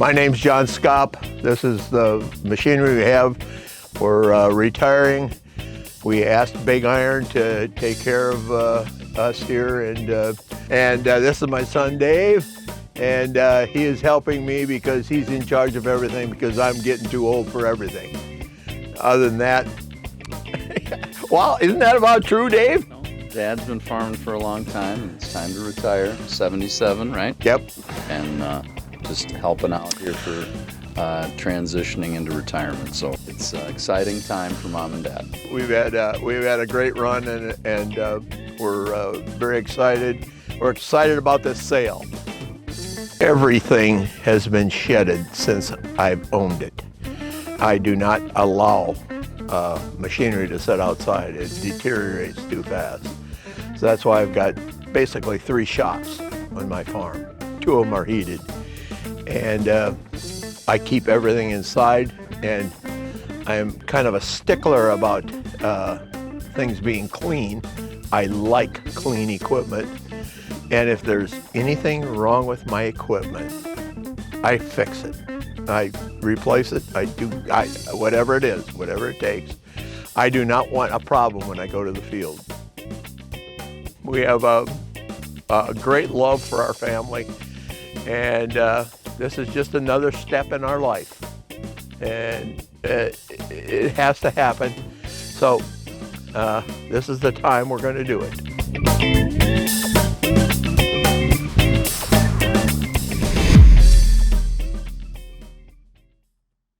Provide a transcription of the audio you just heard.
My name's John Schaap. This is the machinery we have. We're retiring. We asked Big Iron to take care of us here, and this is my son Dave, and he is helping me because he's in charge of everything because I'm getting too old for everything. Other than that, well, isn't that about true, Dave? No. Dad's been farming for a long time. It's time to retire. 77, right? Yep. And just helping out here for transitioning into retirement. So it's an exciting time for Mom and Dad. We've had a great run, and we're very excited. We're excited about this sale. Everything has been shedded since I've owned it. I do not allow machinery to sit outside. It deteriorates too fast. So that's why I've got basically 3 shops on my farm. 2 of them are heated. And I keep everything inside, and I'm kind of a stickler about things being clean. I like clean equipment, and if there's anything wrong with my equipment, I fix it. I replace it. Whatever it is, whatever it takes. I do not want a problem when I go to the field. We have a great love for our family, and this is just another step in our life, and it has to happen. So this is the time we're going to do it.